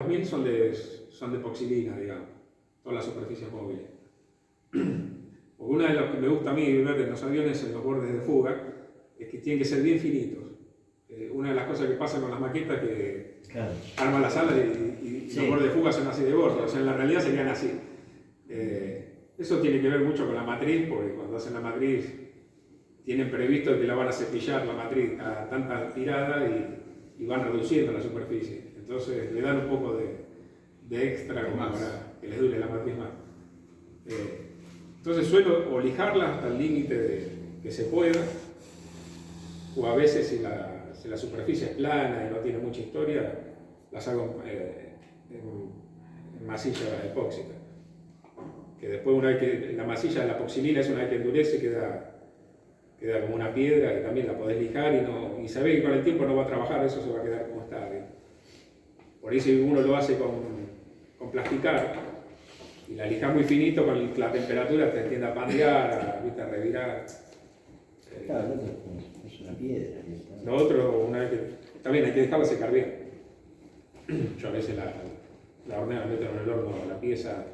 2000 son de epoxidina, digamos, todas las superficies móviles. Porque una de las que me gusta a mí ver en los aviones, en los bordes de fuga, es que tienen que ser bien finitos. Una de las cosas que pasa con las maquetas es que arman las alas y los bordes de fuga son así de gordos, o sea, en la realidad serían así. Eso tiene que ver mucho con la matriz, porque cuando hacen la matriz tienen previsto que la van a cepillar la matriz a tanta tirada y van reduciendo la superficie. Entonces le dan un poco de extra como para que les dure la matriz más. Entonces suelo o lijarla hasta el límite que se pueda, o a veces si la superficie es plana y no tiene mucha historia, las hago en masilla epóxica. Que después, una vez que la masilla de la epoxilina es una vez que endurece, queda como una piedra y también la podés lijar y sabés que con el tiempo no va a trabajar, eso se va a quedar como está. Por ahí si uno lo hace con plasticar y la lija muy finito, con la temperatura te tiende a pandear, a revirar. Claro, es una piedra. Lo otro, una vez que también hay que dejarla secar bien. Yo a veces la horneo, la meto en el horno, la pieza,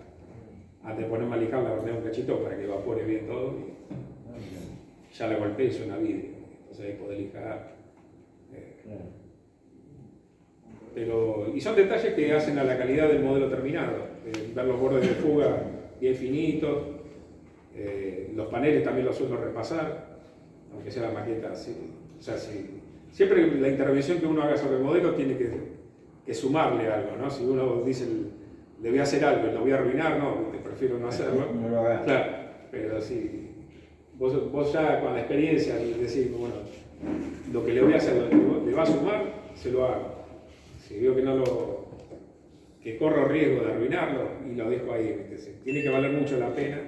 antes de ponerme a lijar, la horneo un cachito para que evapore bien todo. Y ya la golpeé y suena vidrio. Entonces ahí podés lijar. Y son detalles que hacen a la calidad del modelo terminado. Ver los bordes de fuga bien finitos. Los paneles también los suelo repasar, aunque sea la maqueta así. O sea, siempre la intervención que uno haga sobre el modelo tiene que sumarle algo, ¿no? Si uno dice, le voy a hacer algo y lo voy a arruinar, no, te prefiero no hacerlo. No lo hagas. Claro, pero si vos ya con la experiencia decís, bueno, lo que le voy a hacer, le va a sumar, se lo hago. Si veo que corro riesgo de arruinarlo y lo dejo ahí, tiene que valer mucho la pena,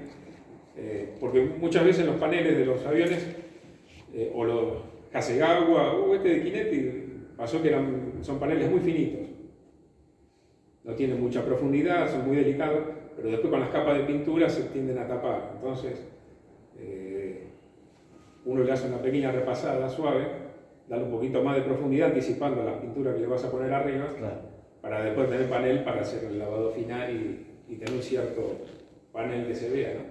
porque muchas veces los paneles de los aviones o los Hasegawa o de Kinetic pasó que son paneles muy finitos, no tienen mucha profundidad, son muy delicados, pero después con las capas de pintura se tienden a tapar. Entonces uno le hace una pequeña repasada suave, darle un poquito más de profundidad anticipando la pintura que le vas a poner arriba, para después tener panel para hacer el lavado final y tener un cierto panel que se vea, ¿no?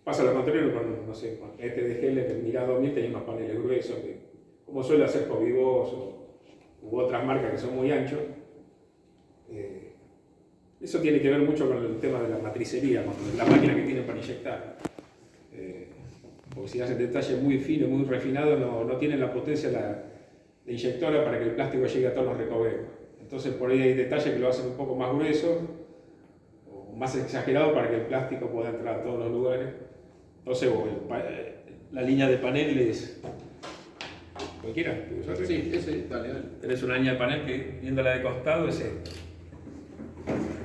Pasa lo contrario con, no sé, con TDGL, que el Mira 2000 tenía unos paneles gruesos, que, como suele hacer Covivos u otras marcas que son muy anchos. Eso tiene que ver mucho con el tema de la matricería, con la máquina que tienen para inyectar. Porque si hacen detalles muy finos, muy refinados, no tienen la potencia de inyectora para que el plástico llegue a todos los recovecos. Entonces por ahí hay detalles que lo hacen un poco más grueso o más exagerado para que el plástico pueda entrar a todos los lugares. Entonces la línea de paneles, cualquiera. Sí, ese, dale. Tenés una línea de panel que, viéndola de costado, es esto.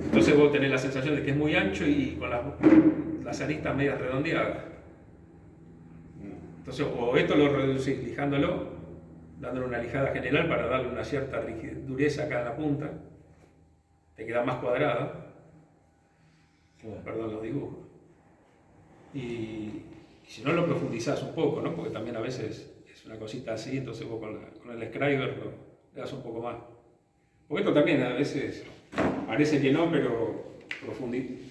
Entonces vos tenés la sensación de que es muy ancho y con las aristas medias redondeadas. Entonces, o esto lo reducís lijándolo, dándole una lijada general para darle una cierta dureza acá en la punta, te queda más cuadrada. Perdón los dibujos. Y si no, lo profundizás un poco, ¿no? Porque también a veces es una cosita así, entonces vos con el Scriber le das un poco más. Porque esto también a veces parece que no, pero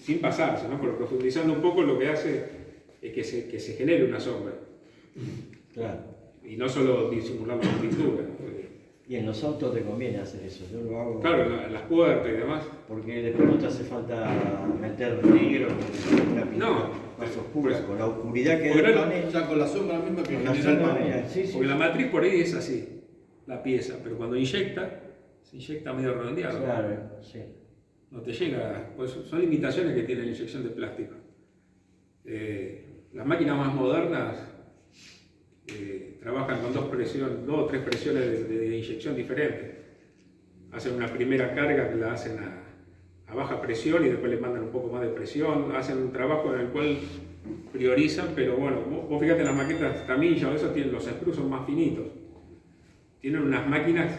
sin pasarse, ¿no? Pero profundizando un poco lo que hace es que se genere una sombra. Claro. Y no solo disimularlo con pintura. Y en los autos te conviene hacer eso, yo lo hago. Claro, en las puertas y demás. Porque después no te hace falta meter negro con una pintura más oscura, pues, con la oscuridad que porque da el no- panel. O sea, con la sombra misma que Con la genera el sombra, panel. sí, sí. Porque la matriz por ahí es así, la pieza, pero cuando se inyecta medio redondeado. Claro, sí. No te llega, pues son limitaciones que tiene la inyección de plástico. Las máquinas más modernas trabajan con dos o tres presiones de inyección diferentes. Hacen una primera carga que la hacen a baja presión y después le mandan un poco más de presión. Hacen un trabajo en el cual priorizan, pero bueno, vos fíjate en las maquetas Tamiya o eso, los screws son más finitos. Tienen unas máquinas,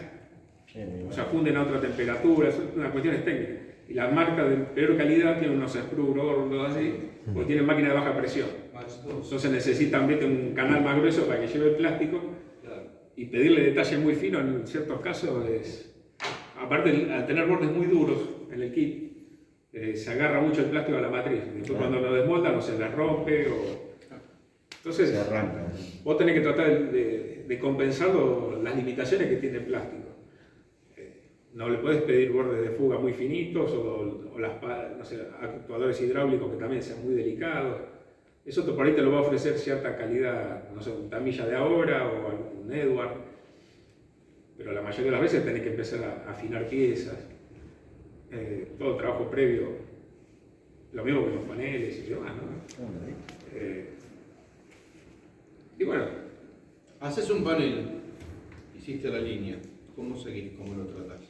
o sea, funden a otra temperatura, es una cuestión técnica. Y las marcas de peor calidad tienen unos screws gordos así, porque tienen máquinas de baja presión. Entonces necesitan un canal más grueso para que lleve el plástico y pedirle detalles muy finos en ciertos casos es aparte al tener bordes muy duros en el kit, se agarra mucho el plástico a la matriz. Después cuando lo desmoldan o se le rompe entonces Se arranca. vos tenés que tratar de compensar las limitaciones que tiene el plástico. No le puedes pedir bordes de fuga muy finitos o no sé, actuadores hidráulicos que también sean muy delicados. Eso por ahí te lo va a ofrecer cierta calidad, no sé, un Tamiya de ahora o un Edward. Pero la mayoría de las veces tenés que empezar a afinar piezas. Todo trabajo previo, lo mismo que los paneles y demás, ¿no? Y bueno. Haces un panel, hiciste la línea, ¿cómo seguís? ¿Cómo lo tratás?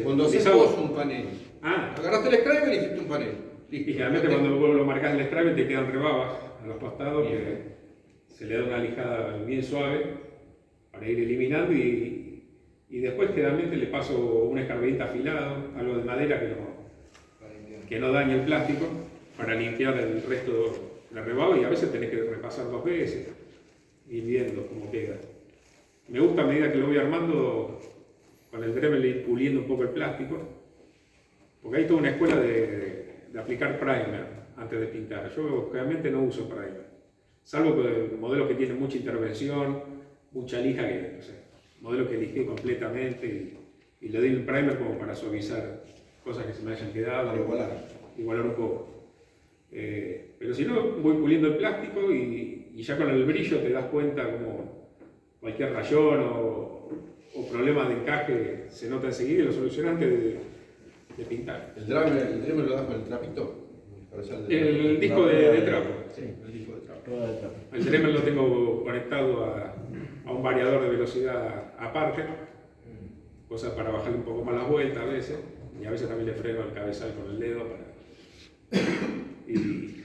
Cuando haces vos un panel, agarraste el Scriber y hiciste un panel. Y generalmente cuando vos lo marcás el Scriber te quedan rebabas a los costados que se le da una lijada bien suave para ir eliminando y después generalmente le paso un escarbidita afilado, algo de madera que no dañe el plástico para limpiar el resto de la rebaba y a veces tenés que repasar 2 veces y viendo cómo queda. Me gusta a medida que lo voy armando con el Dremel ir puliendo un poco el plástico, porque hay toda una escuela de aplicar primer antes de pintar. Yo realmente no uso primer, salvo que modelos que tienen mucha intervención, mucha lija, que no sé, modelos que lijé completamente y le doy el primer como para suavizar cosas que se me hayan quedado, igualar un poco. Pero si no, voy puliendo el plástico y ya con el brillo te das cuenta como cualquier rayón o problema de encaje se nota enseguida y lo solucionas antes de pintar. ¿El Dremel lo das con el trapito? El disco de trapo. Sí, el disco de trapo. El Dremel lo tengo conectado a un variador de velocidad aparte, cosa para bajarle un poco más las vueltas a veces, y a veces también le freno el cabezal con el dedo y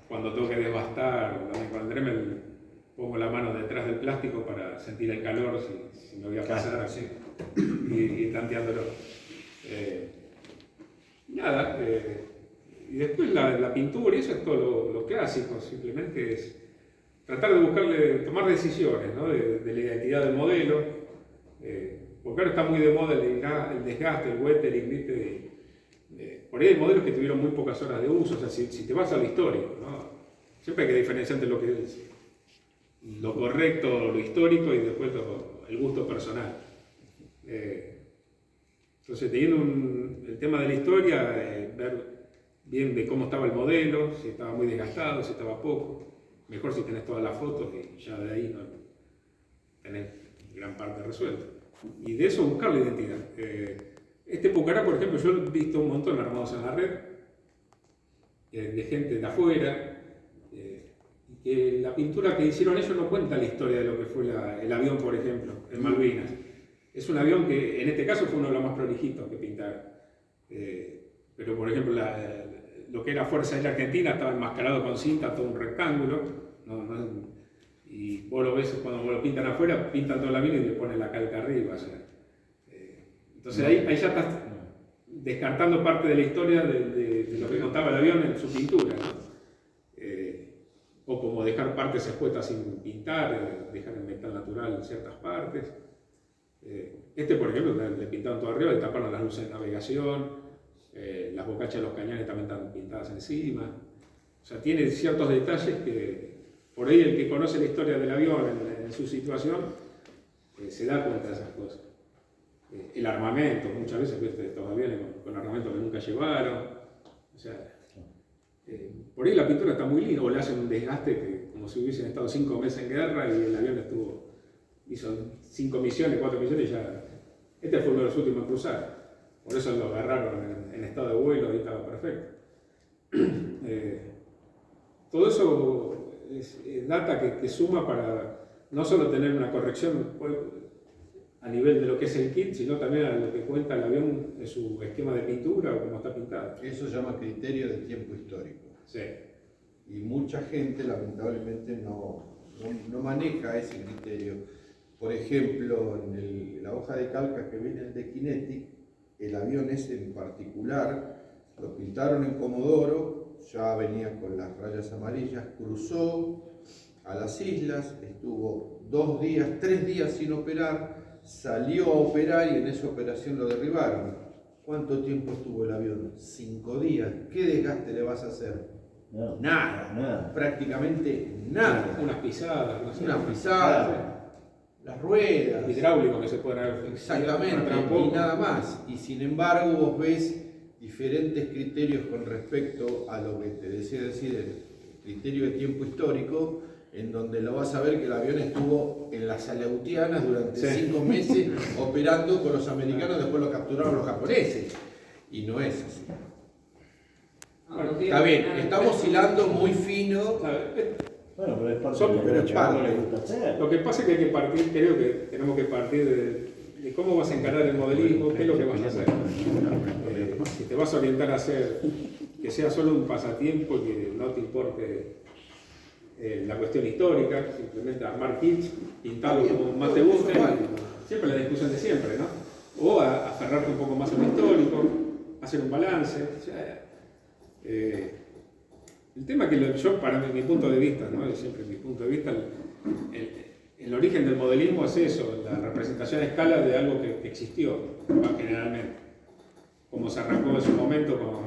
cuando tengo que desbastar también con el Dremel pongo la mano detrás del plástico para sentir el calor si me voy a pasar así y tanteándolo. Y después la pintura, y eso es todo lo clásico, simplemente es tratar de tomar decisiones, ¿no? de la identidad del modelo, porque ahora está muy de moda el desgaste, el weathering, ¿viste? Por ahí hay modelos que tuvieron muy pocas horas de uso, o sea, si te vas a lo histórico, ¿no? Siempre hay que diferenciar entre lo que es lo correcto, lo histórico y después el gusto personal. Entonces, teniendo el tema de la historia, ver bien de cómo estaba el modelo, si estaba muy desgastado, si estaba poco. Mejor si tenés todas las fotos y ya de ahí no tenés gran parte resuelta. Y de eso buscar la identidad. Este Pucará, por ejemplo, yo he visto un montón armados en la red, de gente de afuera, y que la pintura que hicieron ellos no cuenta la historia de lo que fue el avión, por ejemplo, en Malvinas. Es un avión que en este caso fue uno de los más prolijitos que pintaron. Pero por ejemplo, lo que era Fuerza Aérea Argentina estaba enmascarado con cinta, todo un rectángulo. Y vos lo ves cuando vos lo pintan afuera, pintan todo el avión y le ponen la calca arriba. O sea, entonces ahí ya estás descartando parte de la historia de lo que contaba el avión en su pintura, ¿no? O como dejar partes expuestas sin pintar, dejar en metal natural ciertas partes. Por ejemplo, le pintaron todo arriba, le taparon las luces de navegación, las bocachas de los cañones también están pintadas encima. O sea, tiene ciertos detalles que por ahí el que conoce la historia del avión en su situación se da cuenta de esas cosas. El armamento, muchas veces estos aviones con armamento que nunca llevaron. O sea, por ahí la pintura está muy linda, o le hacen un desgaste como si hubiesen estado 5 meses en guerra y el avión hizo 5 misiones, 4 misiones y ya. Este fue uno de los últimos en cruzar. Por eso lo agarraron en estado de vuelo y estaba perfecto. Todo eso es data que suma para no solo tener una corrección a nivel de lo que es el kit, sino también a lo que cuenta el avión en su esquema de pintura o cómo está pintado. Eso se llama criterio de tiempo histórico. Sí. Y mucha gente lamentablemente no maneja ese criterio. Por ejemplo, en la hoja de calca que viene de Kinetic, el avión ese en particular, lo pintaron en Comodoro, ya venía con las rayas amarillas, cruzó a las islas, estuvo 2 días, 3 días sin operar, salió a operar y en esa operación lo derribaron. ¿Cuánto tiempo estuvo el avión? 5 días. ¿Qué desgaste le vas a hacer? No, Nada. Prácticamente nada. Unas pisadas, no sé. Unas pisadas, las ruedas. Hidráulico que se pueden haber. Exactamente, y nada más. Y sin embargo vos ves diferentes criterios con respecto a lo que te decía decir el criterio de tiempo histórico, en donde lo vas a ver que el avión estuvo en las Aleutianas durante 5 meses operando con los americanos, después lo capturaron los japoneses. Y no es así. Está bien, estamos hilando muy fino. Bueno, pero es parte Son- de pero lo es que parte. a uno le gusta hacer. Lo que pasa es que hay que partir, creo que tenemos que partir de cómo vas a encarar el modelismo, qué es lo que vas a hacer. Si te vas a orientar a hacer que sea solo un pasatiempo y que no te importe la cuestión histórica, simplemente armar kits, pintarlo como más te guste, siempre la discusión de siempre, ¿no? O a aferrarte un poco más a lo histórico, hacer un balance. O sea, el tema que yo, para mi punto de vista, ¿no? Siempre mi punto de vista, el origen del modelismo es eso, la representación a escala de algo que existió, generalmente. Como se arrancó en su momento con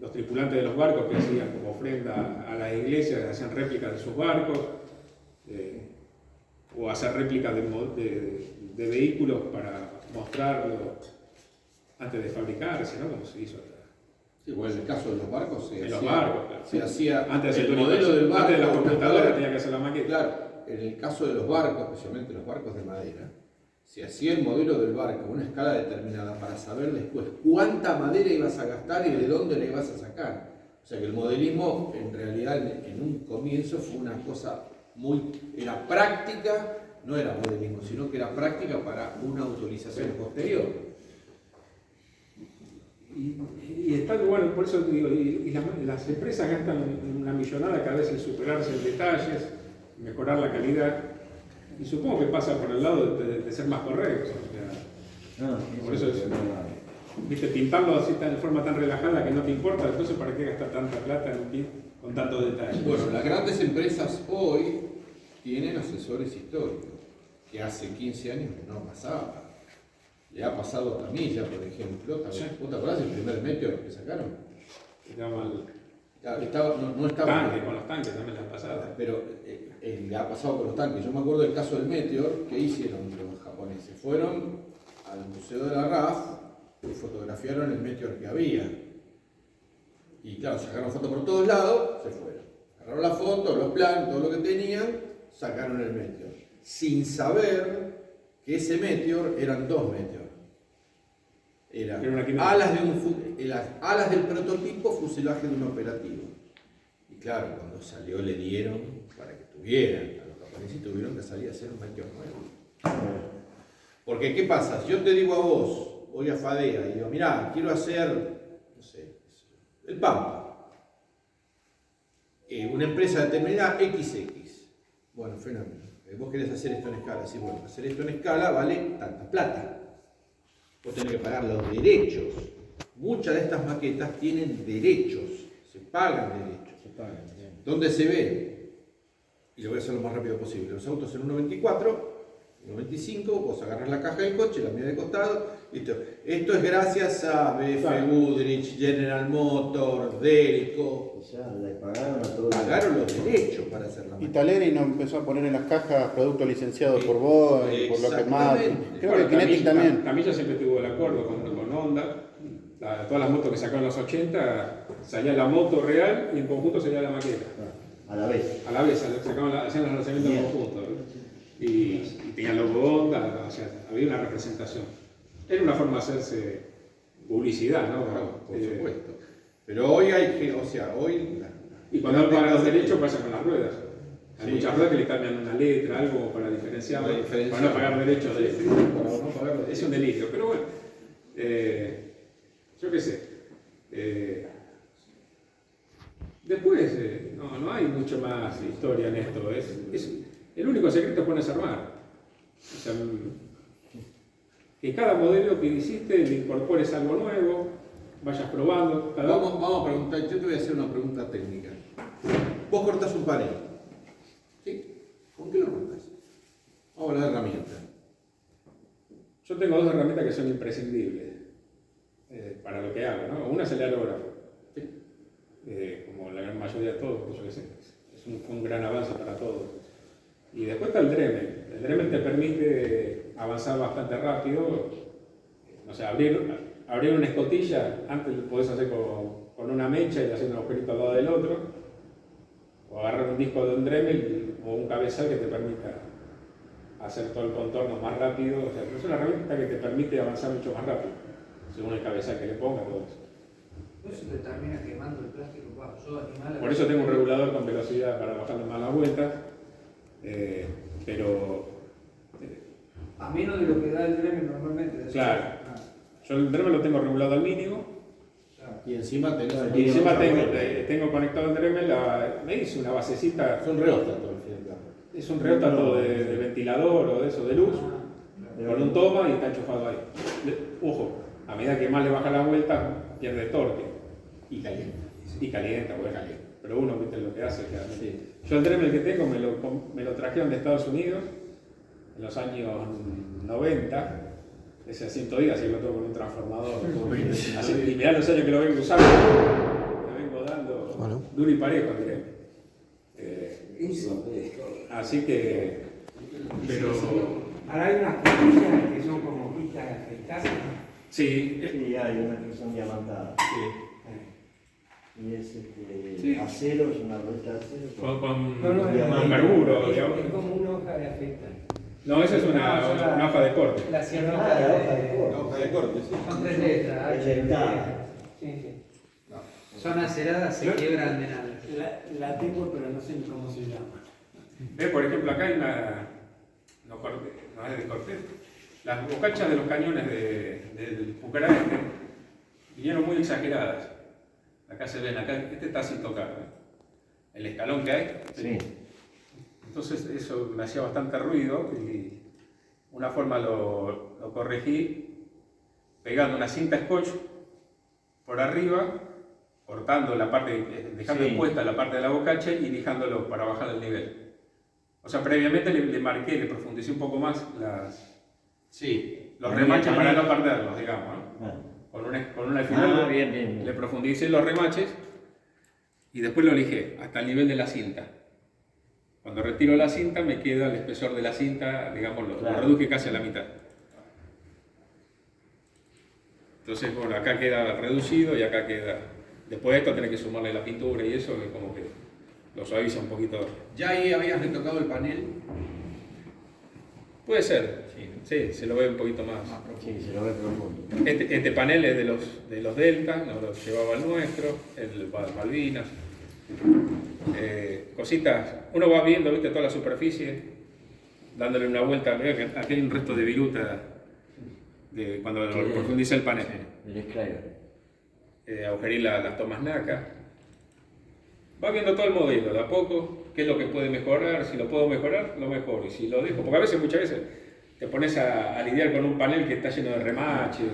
los tripulantes de los barcos que hacían como ofrenda a las iglesias, hacían réplicas de sus barcos, o hacer réplicas de vehículos para mostrarlo antes de fabricarse, ¿no? Como se hizo hasta. Sí, bueno, en el caso de los barcos se hacía Antes de el modelo del barco. antes de la computadora tenía que hacer la maqueta. Claro, en el caso de los barcos, especialmente los barcos de madera, se hacía el modelo del barco a una escala determinada para saber después cuánta madera ibas a gastar y de dónde la ibas a sacar. O sea que el modelismo en realidad en un comienzo fue una cosa era práctica, no era modelismo, sino que era práctica para una autorización posterior. Y está bueno, por eso digo, las empresas gastan una millonada cada vez en superarse en detalles, mejorar la calidad, y supongo que pasa por el lado de ser más correctos. O sea, por eso es, viste, pintarlo así de forma tan relajada que no te importa, entonces ¿para qué gastar tanta plata en un kit con tantos detalles? Bueno, las grandes empresas hoy tienen asesores históricos, que hace 15 años que no pasaba. Le ha pasado a Tamilla, por ejemplo. ¿Vos te acordás del primer Meteor que sacaron? No estaba. Tanque, con los tanques también las pasadas. Pero le ha pasado con los tanques. Yo me acuerdo del caso del Meteor. ¿Qué hicieron los japoneses? Fueron al Museo de la RAF y fotografiaron el Meteor que había. Y claro, sacaron fotos por todos lados, se fueron. Agarraron la foto, los planos, todo lo que tenían, sacaron el Meteor. Sin saber que ese Meteor eran 2 Meteor. Eran las alas del prototipo, fuselaje de un operativo. Y claro, cuando salió le dieron para que tuvieran, a los japoneses tuvieron que salir a hacer un Meteor nuevo. Porque ¿qué pasa? Si yo te digo a vos, voy a Fadea y digo, mirá, quiero hacer, no sé, el Pampa. Una empresa determinada XX. Bueno, fenómeno. Vos querés hacer esto en escala, sí, bueno, hacer esto en escala vale tanta plata. Vos tenés que pagar los derechos. Muchas de estas maquetas tienen derechos, se pagan derechos. ¿Dónde se ve? Y lo voy a hacer lo más rápido posible. Los autos en un 94, 95, vos agarras la caja del coche, la mirás de costado, listo. Esto es gracias a BF Goodrich, General Motors, Delco. Ya le pagaron a todos. Pagaron los derechos para hacer la Y maqueta. Taleri nos empezó a poner en las cajas productos licenciados por vos, por lo que más. Exactamente. Creo que Kinetic también. Camilla siempre tuvo el acuerdo con Honda. Todas las motos que sacaron en los 80, salía la moto real y en conjunto salía la maqueta. A la vez. A la vez, hacían los lanzamientos en conjunto. ¿no? Y tenían logo Honda, o sea, había una representación. Era una forma de hacerse publicidad, ¿no? Claro, por supuesto. Pero hoy hay que, o sea, hoy... Y cuando pagan los derechos pasa con las ruedas. Hay Sí. muchas ruedas que le cambian una letra, algo para diferenciar, Para diferenciar. para no pagar derechos de Para no pagar los Es un delirio, pero bueno, yo qué sé. Después, no hay mucho más historia en esto. El único secreto es ponerse a armar. O sea, que cada modelo que hiciste le incorpores algo nuevo, vayas probando. Vamos a preguntar, yo te voy a hacer una pregunta técnica. Vos cortás un panel, ¿sí? ¿Con qué lo cortás? Vamos con la herramienta. Yo tengo dos herramientas que son imprescindibles para lo que hago, ¿no? Una es el aerógrafo, como la gran mayoría de todos, yo qué sé, fue un gran avance para todos. Y después está el Dremel. El Dremel te permite avanzar bastante rápido. O sea, abrir una escotilla, antes lo podés hacer con una mecha y hacer un agujerito al lado del otro, o agarrar un disco de un Dremel o un cabezal que te permita hacer todo el contorno más rápido. O sea, es una herramienta que te permite avanzar mucho más rápido, según el cabezal que le pongas, todo eso. Eso te termina quemando el plástico. Por eso tengo un regulador con velocidad para bajarle más las vueltas, pero... a menos de lo que da el Dremel normalmente. Claro. Yo el Dremel lo tengo regulado al mínimo. Y encima tenés Y encima tengo conectado el Dremel, me hice una basecita. Son reóstatos al final. Es un reóstato de ventilador o de eso, de luz, con un toma y está enchufado ahí. Ojo, a medida que más le baja la vuelta, pierde torque. Y caliente. Y calienta, bueno, calienta. Pero uno, viste lo que hace. Sí. Yo el Dremel que tengo me lo trajeron de Estados Unidos en los años 90. Ese a 100 días y lo tengo con un transformador. Y mirá los años que lo vengo usando. Le vengo dando duro y parejo, diré. Así que, pero... Ahora hay unas costillas que son como pistas de afeitar. Sí, Sí, hay unas que son diamantadas. Y es Sí. acero, es una rueda de acero. con carburo, digamos. Es como una hoja de afeitar. No, esa es una hoja de corte. La sierrita la hoja de corte. La hoja de corte, sí. Son 3 letras. Es dentada. Sí. Son aceradas, se quiebran de nada. La tengo, pero no sé ni cómo se llama. Por ejemplo, acá hay una... No es de corte. Las bocachas de los cañones del Pucará vinieron muy exageradas. Acá se ven, acá este está sin tocar. El escalón que hay. Sí. Entonces eso me hacía bastante ruido y una forma lo corregí pegando una cinta scotch por arriba, cortando la parte, dejando expuesta la parte de la bocacha y lijándolo para bajar el nivel. O sea, previamente le marqué, le profundicé un poco más los remaches para no perderlos, digamos, ¿no? Con un alfiler bien. le profundicé los remaches y después lo lijé hasta el nivel de la cinta. Cuando retiro la cinta me queda el espesor de la cinta, digamos, lo reduje casi a la mitad. Entonces, bueno, acá queda reducido y acá queda... Después de esto tenés que sumarle la pintura y eso, que como que lo suaviza un poquito. ¿Ya ahí habías retocado el panel? Puede ser, sí, se lo ve un poquito más. Sí, se lo ve profundo. Este panel es de los Delta, lo llevaba el nuestro, el Malvinas. Cositas, uno va viendo, viste, toda la superficie, dándole una vuelta. Aquí hay un resto de viruta cuando profundiza el panel. El Scriber. Agujerí las tomas NACA. Va viendo todo el modelo, de a poco, qué es lo que puede mejorar. Si lo puedo mejorar, lo mejoro. Y si lo dejo, porque muchas veces te pones a lidiar con un panel que está lleno de remaches,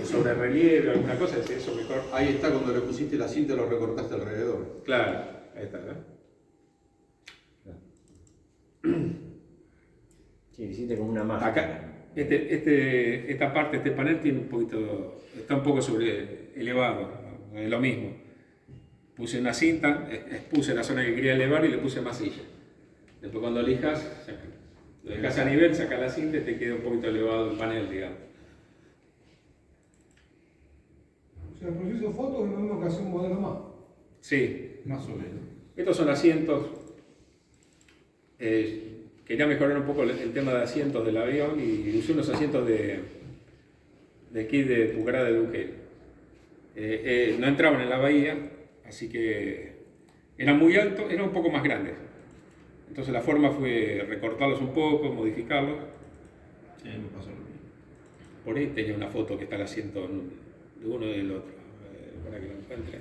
sobre relieve, alguna cosa, es eso mejor. Ahí está, cuando le pusiste la cinta lo recortaste alrededor. Claro, ahí está, ¿no? Sí, hiciste como una masa. Acá, esta parte, este panel tiene está un poco sobre elevado, es lo mismo. Puse una cinta, expuse la zona que quería elevar y le puse masilla. Después cuando lijas, lo dejas a nivel, sacas la cinta y te queda un poquito elevado el panel, digamos. O sea, el proceso de fotos es lo mismo que hacer un modelo más. Sí, Más o menos. estos son asientos. Quería mejorar un poco el tema de asientos del avión y usé unos asientos de aquí de Pucará de Duque. No entraban en la bahía, así que eran muy altos, eran un poco más grandes. Entonces la forma fue recortarlos un poco, modificarlos. Sí, me pasó lo mismo. Por ahí tenía una foto que está el asiento de uno y del otro, para que lo encuentre.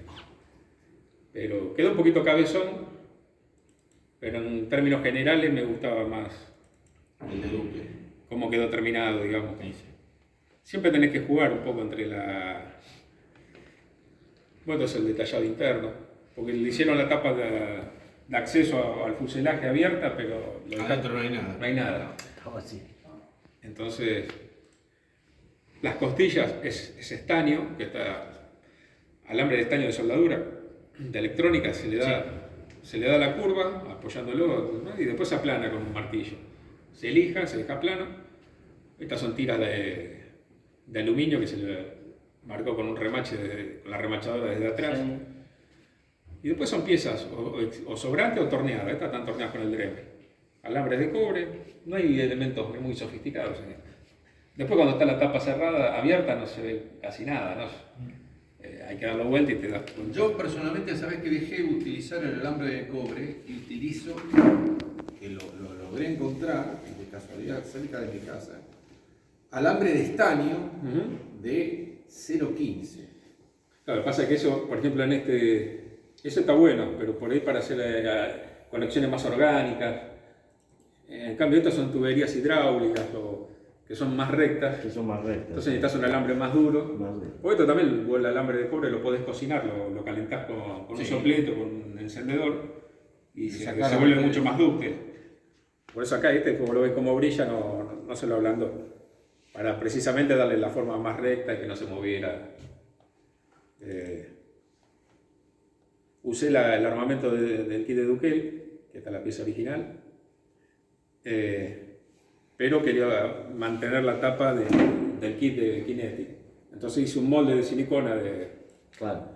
Pero quedó un poquito cabezón, pero en términos generales me gustaba más El de Duque. cómo quedó terminado, digamos. Siempre tenés que jugar un poco entre bueno, es el detallado interno, porque le hicieron la tapa de acceso al fuselaje abierta, pero Adentro no hay nada. no hay nada. Oh, sí. Entonces, las costillas es estaño, que está alambre de estaño de soldadura, de electrónica, se le da la curva apoyándolo, ¿no? Y después se aplana con un martillo. Se lija, se deja plano. Estas son tiras de aluminio que se le marcó con un remache, con la remachadora desde atrás. Sí. Y después son piezas o sobrantes o torneadas. Estas están torneadas con el Dremel. Alambres de cobre, no hay elementos muy sofisticados en esto. Después cuando está la tapa cerrada, abierta, no se ve casi nada, ¿no? Hay que darlo vuelta y te das cuenta. Yo personalmente, sabes que dejé de utilizar el alambre de cobre y utilizo, que lo logré encontrar, de casualidad cerca de mi casa, alambre de estaño de 0,15. Claro, pasa que eso, por ejemplo, eso está bueno, pero por ahí para hacer conexiones más orgánicas. En cambio, estas son tuberías hidráulicas que son más rectas. Que son más rectas. Entonces necesitas un alambre más duro. Más duro. O esto también, el alambre de cobre lo podés cocinar, lo calentás con un soplete, con un encendedor y se vuelve mucho más dúctil. Por eso acá como lo ven como brilla, no se lo ablandó. Para precisamente darle la forma más recta y que no se moviera. Usé el armamento del kit de Duquel, que está la pieza original. Pero quería mantener la tapa del kit de Kinetic. Entonces hice un molde de silicona Claro.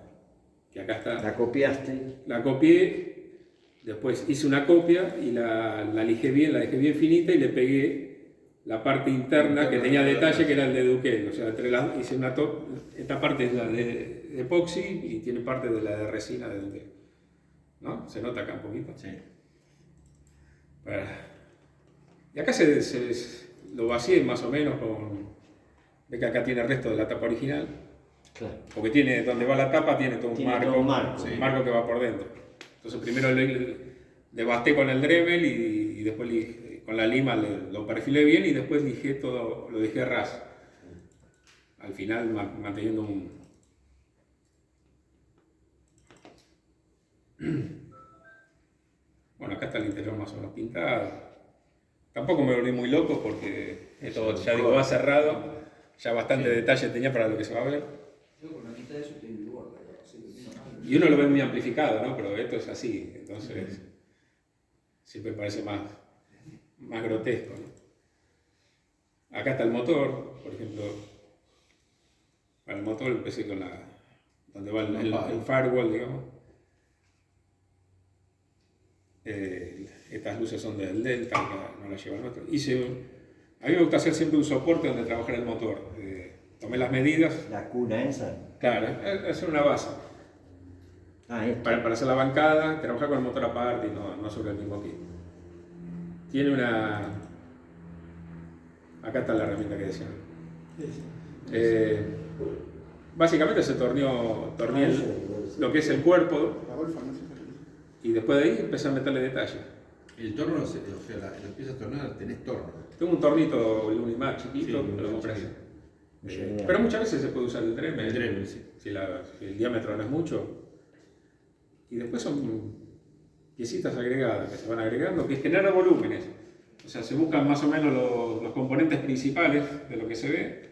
que acá está. La copiaste. La copié, después hice una copia y la lijé bien, la dejé bien finita y le pegué la parte interna que tenía detalle, que era el de Duquel. O sea, hice esta parte es la de epoxi y tiene parte de la de resina de Duquel. ¿No? ¿Se nota acá un poquito? Sí. Bueno. Y acá lo vacié más o menos ve que acá tiene el resto de la tapa original. Claro. Porque tiene, donde va la tapa tiene todo un Tiene marco, todo un marco. un marco que va por dentro. Entonces primero devasté con el Dremel y después con la lima lo perfilé bien y después lijé todo, lo dejé ras. Al final manteniendo un... Bueno, acá está el interior más o menos pintado. Tampoco me volví muy loco porque esto, ya digo, va cerrado. Ya bastante detalle tenía para lo que se va a ver. Yo con la mitad de eso estoy en lugar, Y uno lo ve muy amplificado, ¿no? Pero esto es así, entonces siempre parece más grotesco, ¿no? Acá está el motor, por ejemplo. Para el motor empecé con donde va el firewall, digamos. Estas luces son del Delta, no las lleva el nuestro. A mí me gusta hacer siempre un soporte donde trabajar el motor. Tomé las medidas. La cuna esa. Claro, hacer una base. Para hacer la bancada, trabajar con el motor aparte y no sobre el mismo kit. Tiene acá está la herramienta que decía. Básicamente se torneé lo que es el cuerpo y después de ahí empecé a meterle detalle. El torno, o sea, lo empiezas a tornar, tenés torno. Tengo un tornito Unimac chiquito, pero lo compré así. Pero muchas veces se puede usar el Dremel. El Dremel, sí. Si el diámetro no es mucho. Y después son piecitas agregadas que se van agregando, que generan volúmenes. O sea, se buscan más o menos los componentes principales de lo que se ve,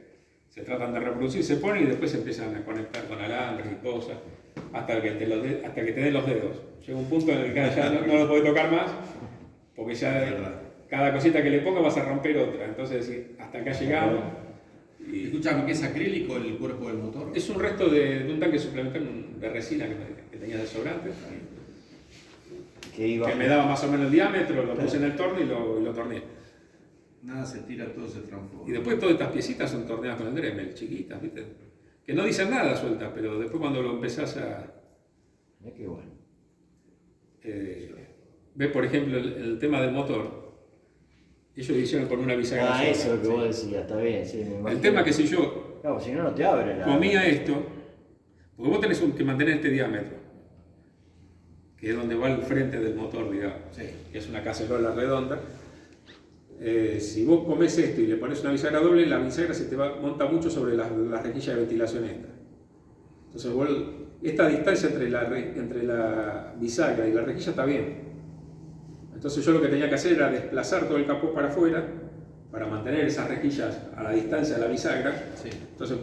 se tratan de reproducir, se ponen y después se empiezan a conectar con alambres y cosas, hasta que te den los dedos. Llega un punto en el que ya no lo podés tocar más, porque ya cada cosita que le ponga vas a romper otra. Entonces, hasta acá llegamos. Y escúchame, ¿qué es acrílico el cuerpo del motor? es un resto de un tanque suplementario de resina que tenía de sobrante. Que me daba más o menos el diámetro, lo puse en el torno y lo torneé. Nada se tira, todo se transforma. Y después todas estas piecitas son torneadas con el Dremel, chiquitas, ¿viste? Que no dicen nada sueltas, pero después cuando lo empezás a... Mira qué bueno. Ves, por ejemplo, el tema del motor. Ellos hicieron con una bisagra. Eso es lo que vos decías, está bien, sí, me imagino. El tema que si yo Claro, si no, no te abre la... comía esto, porque vos tenés que mantener este diámetro, que es donde va el frente del motor, digamos, que es una cacerola redonda. Si vos comés esto y le pones una bisagra doble, la bisagra se te monta mucho sobre la rejilla de ventilación esta. Entonces esta distancia entre la bisagra y la rejilla está bien. Entonces yo lo que tenía que hacer era desplazar todo el capó para afuera para mantener esas rejillas a la distancia de la bisagra. Sí. Entonces,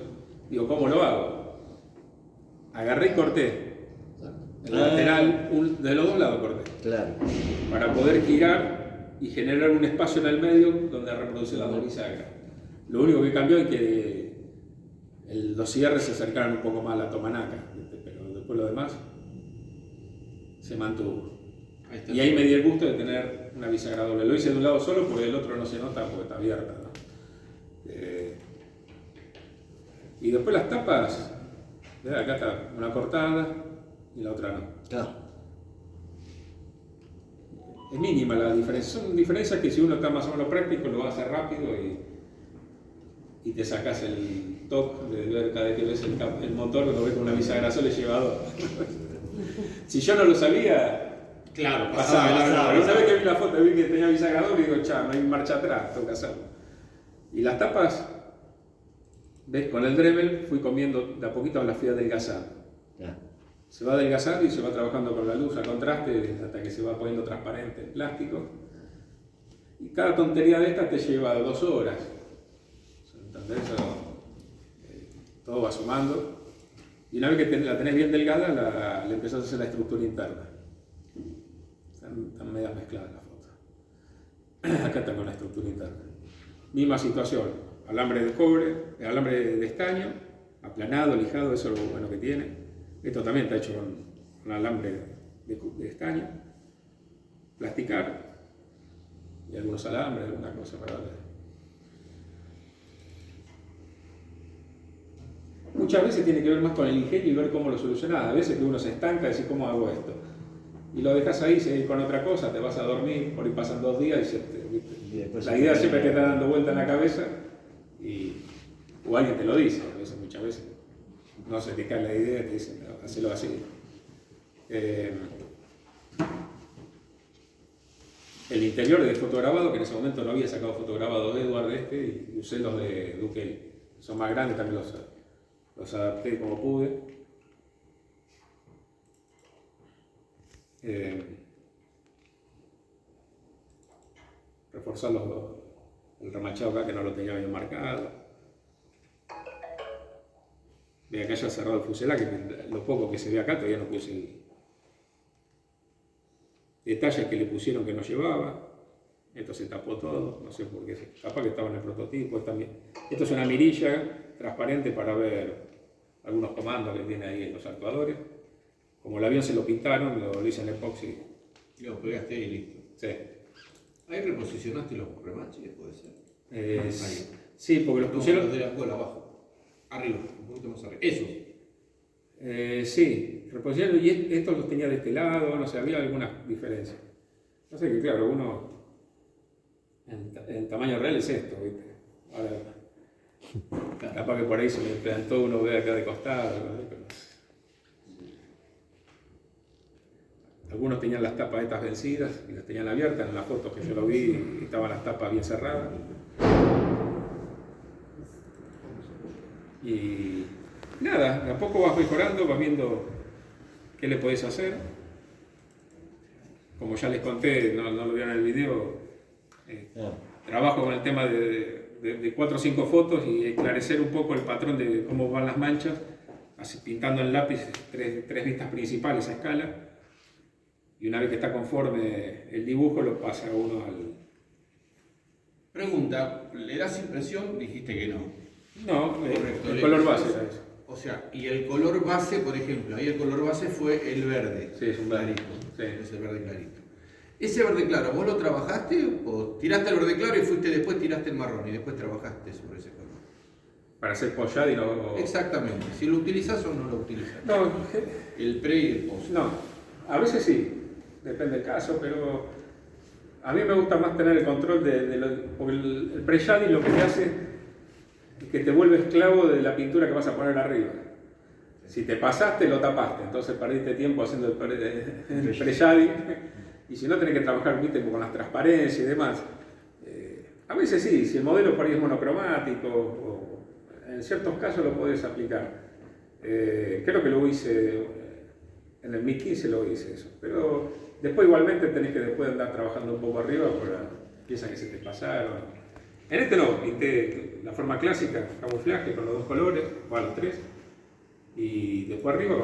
digo, ¿cómo lo hago? Agarré y corté el lateral, de los dos lados corté, Claro. para poder girar y generar un espacio en el medio donde reproducir las dos bisagras. Lo único que cambió es que los cierres se acercaron un poco más a la tomanaca, ¿viste? Pero después lo demás se mantuvo. Ahí está. Y ahí me di el gusto de tener una bisagra doble. Lo hice de un lado solo porque el otro no se nota porque está abierta, ¿no? Y después las tapas, acá está una cortada y la otra no. Claro. Es mínima la diferencia. Son diferencias que si uno está más o menos práctico lo va a hacer rápido y te sacas el top de ver cada vez que ves el motor, lo ves con una bisagra sola y lleva dos. Si yo no lo sabía, Claro, pasaba. Una vez que vi la foto vi que tenía bisagra doble y digo, chao, no hay marcha atrás, tengo que hacerlo. Y las tapas, ves, con el Dremel fui comiendo de a poquito las fui adelgazando. Claro. Se va adelgazando y se va trabajando con la luz a contraste hasta que se va poniendo transparente el plástico. Y cada tontería de estas te lleva 2 horas. ¿Entendés? Todo va sumando. Y una vez que la tenés bien delgada, le empezás a hacer la estructura interna. Están medias mezcladas las fotos. Acá está con la estructura interna. Misma situación. Alambre de cobre, alambre de estaño, aplanado, lijado, eso es lo bueno que tiene. Esto también está hecho con alambre de estaño, plasticar y algunos alambres, alguna cosa para darle. Muchas veces tiene que ver más con el ingenio y ver cómo lo solucionás. A veces que uno se estanca y dice, ¿cómo hago esto? Y lo dejas ahí, seguir con otra cosa, te vas a dormir, por ahí pasan 2 días y la idea siempre te está dando vuelta en la cabeza o alguien te lo dice, a veces, muchas veces. No se te cae la idea, te dicen, no, hacelo así. El interior de fotograbado, que en ese momento no había sacado fotograbado de Edward y usé los de Duque. Son más grandes, también los adapté como pude. Reforzar el remachado acá que no lo tenía bien marcado. Ve acá ya cerrado el fuselaje, que lo poco que se ve acá todavía no puse detalles que le pusieron que no llevaba. Esto se tapó todo, no sé por qué, capaz que estaba en el prototipo. Esto es una mirilla transparente para ver algunos comandos que tiene ahí en los actuadores. Como el avión se lo pintaron, lo hice en epoxi. Lo pegaste ahí y listo. Sí. Ahí reposicionaste los remaches, puede ser. Ahí. Sí, porque los pusieron... Los de la cola abajo. Arriba, un poquito más arriba. Esos. Sí, reposicionaron y estos los tenía de este lado, no sé, había algunas diferencias. No sé, que claro, uno en tamaño real es esto, ¿viste? Ahora, capaz que por ahí se me plantó uno ve acá de costado, pero... Algunos tenían las tapas estas vencidas y las tenían abiertas. En las fotos que yo lo vi estaban las tapas bien cerradas. Y nada, de a poco vas mejorando, vas viendo qué le podés hacer. Como ya les conté, no lo vieron en el video, trabajo con el tema de 4 o 5 fotos y esclarecer un poco el patrón de cómo van las manchas, así, pintando en lápiz 3 vistas principales a escala. Y una vez que está conforme el dibujo, lo pasa uno al... Pregunta, ¿le das impresión? Dijiste que no. No, Correcto, el color base era eso. O sea, y el color base, por ejemplo, ahí el color base fue el verde. Sí, es un verde. Clarito. Sí. Es el verde clarito. Ese verde claro, ¿vos lo trabajaste o tiraste el verde claro y después tiraste el marrón y después trabajaste sobre ese color? Para hacer pollado y no... Exactamente. Si lo utilizas o no lo utilizas. No, El pre y el post. no, a veces sí, depende del caso, pero a mí me gusta más tener el control porque el pre-shading lo que te hace es que te vuelve esclavo de la pintura que vas a poner arriba. Si te pasaste, lo tapaste, entonces perdiste tiempo haciendo el pre-shading y si no tenés que trabajar, viste, con las transparencias y demás. A veces sí, si el modelo por ahí es monocromático, o en ciertos casos lo podés aplicar. Creo que lo hice, en el 2015 lo hice eso, pero después igualmente tenés que después andar trabajando un poco arriba por las piezas que se te pasaron. En este no, pinté la forma clásica, camuflaje con los dos colores, o los tres. Y después arriba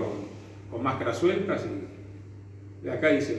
con máscaras sueltas y de acá hice